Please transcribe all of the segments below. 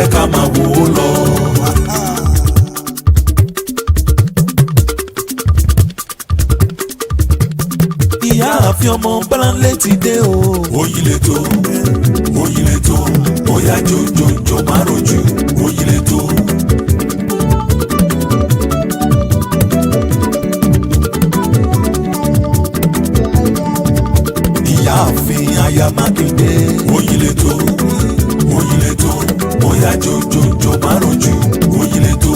jẹ́ ká máa wò ó lọ. ìyá àfi ọmọ Bọ́láńlé ti dé o. Oyinleto Oyinleto bóyá jòjòjò má rojú Oyinleto. ìyáàfin aya Mákindé. Oyinleto Oyinleto bóyá jòjòjò má rojú Oyinleto.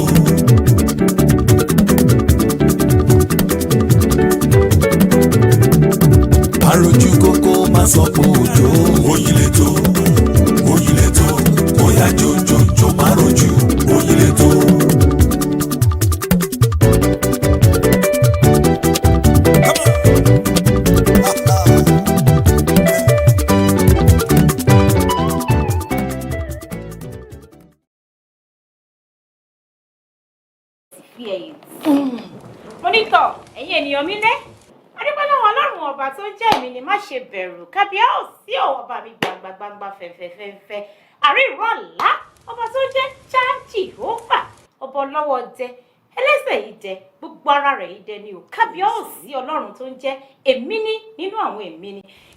Arojú kókó má sọ pé òjò. Oyinleto Oyinleto bóyá jòjòjò má rojú Oyinleto. Mọ́nítọ̀ ẹ̀yin ènìyàn mi lé adúpẹ́lọ́wọ́ ọlọ́run ọba tó jẹ́ èmi ni má ṣe bẹ̀rù kábíyèsí ọba mi gbàngbàngbà fẹ̀fẹ̀fẹ̀fẹ̀ àríwọ̀ ọ̀la ọba tó jẹ́ chájì hófà ọba ọlọ́wọ́ dẹ ẹlẹ́sẹ̀ yìí dẹ gbogbo ara rẹ̀ yìí dẹ ni o kábíyèsí ọlọ́run tó ń jẹ́ èmi ní nínú àwọn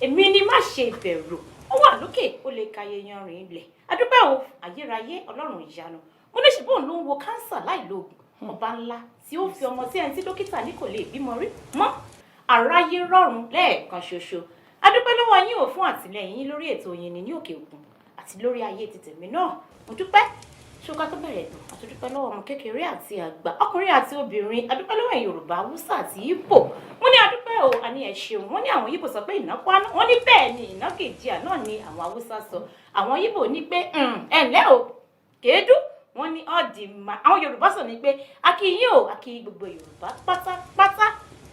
èmi ni má ṣe bẹ̀rù ó wà lókè ó lè ka yanrìn ilẹ̀ adúpẹ́ o ayérayé ọlọ́run ìyanu mo ní ṣùgbọ́n ló ń wo kánsà láì lóògùn ọba ńlá tí ó fi ọmọ sí ẹni tí dókítà ní kò lè bímọ rí mọ́ aráyé rọrùn lẹ́ẹ̀kan ṣoṣo adúpẹ́ lọ́wọ́ yín ò fún àtìlẹ́yìn yín lórí ètò yín ní òkè òkun àti lórí ayé ti tèmi náà mo dúpẹ́ ṣóká tó bẹ̀rẹ̀ dùn àti dúpẹ́ lọ́wọ́ ọmọ kékeré àti àgbà ọkùnrin àti obìnrin adúpẹ́ lọ́wọ́ Yorùbá Haúsá àti Ìgbò wọ́n ní adúpẹ́ o àní ẹ ṣeun wọ́n ní àwọn Ìgbò sọ pé ìnáwó wọ́n ní bẹ́ẹ̀ ni ìnákejì àná ni àwọn Haúsá sọ àwọn Ìgbò ní pé ẹ ǹlẹ́ o kéédú wọ́n ní ọ̀dìmá àwọn Yorùbá sọ ní pé akíyín o akíyín gbogbo Yorùbá pátápátá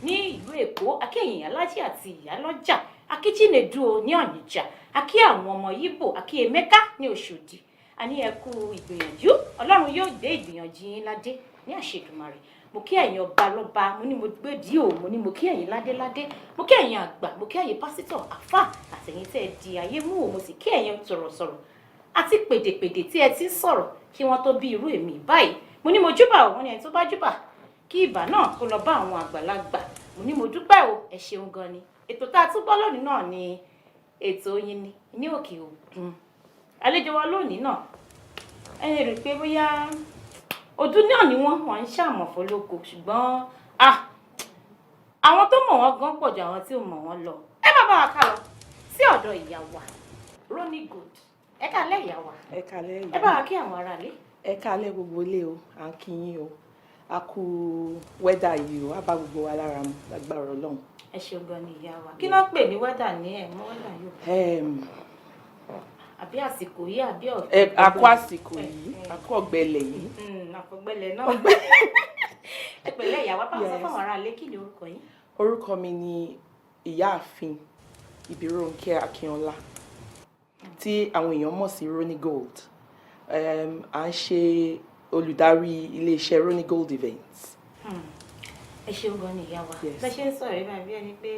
ní ìlú Èkó akíyìn alájí àti ìyálọ́jà akíjìnèdú o ní Ọ̀nìjà akí àwọn ọmọ Ìgbò akí Emeka ní Òṣòdì àní ẹ kú ìgbìyànjú Ọlọ́run yóò dé ìgbìyànjú yín ládé ní àṣẹdùmarè mo kí ẹ̀yin ọba lọ́ba mo ní mo gbèdí o mo ní mo kí ẹ̀yin ládéládé mo kí ẹ̀yin àgbà mo kí ẹ̀yin pásítọ̀ àfà àtẹ̀yin tẹ́ ẹ di ayé mú o mo sì kí ẹ̀yin sọ̀rọ̀sọ̀rọ̀ àti pèdèpèdè tí ẹ ti sọ̀rọ̀ kí wọ́n tó bí irú èmi báyìí mo ní mo júbà o wọ́n ní ẹni tó bá júbà kí ìbà náà kó lọ bá àwọn àgbàlagbà mo ní mo dúpẹ́ o ẹ ṣeun gan ni ètò tá a tún gbọ́ lónìí náà ni ètò yín ni ní òkè òkun àlejò wa lónìí náà ẹni rò pé bóyá ọdún náà ni wọ́n ń ṣàmọ̀fọ́ lóko ṣùgbọ́n àwọn tó mọ̀ wọ́n gan pọ̀ ju àwọn tí ò mọ̀ wọ́n lọ ẹ má bá wa ká lọ sí ọ̀dọ̀ ìyá wa Ronny Gold ẹ kálẹ́ ìyá wa ẹ kálẹ́ ìyá ẹ bá wa kí àwọn ará ilé ẹ kálẹ́ gbogbo ilé o à ń kí yín o a kú wẹ́dà yìí o a bá gbogbo wa lára mu lágbára Ọlọ́run. ẹ ṣeun gan ni ìyá wa kí ló ń pè ní wẹ́dà ní ẹ̀mọ́ wẹ́dà yóò àbí àsìkò yìí àbí ọ̀gbẹ́ àkó àsìkò yìí àkó ọ̀gbẹlẹ̀ yìí. àkọgbẹ́lẹ̀ náà ẹ pẹ̀lẹ́ ìyá wa bá wọn sọ fún àwọn ará ilé kí ni orúkọ yín. orúkọ mi ni ìyáàfin Ìbírónkẹ́ Akínọlá tí àwọn èèyàn mọ̀ sí Ronny Gold à ń ṣe olùdarí iléeṣẹ́ Ronny Gold Events. ẹ ṣeun gan ni ìyá wa bẹ́ẹ̀ ṣe ń sọ̀rọ̀ ẹ máa bí ẹni pé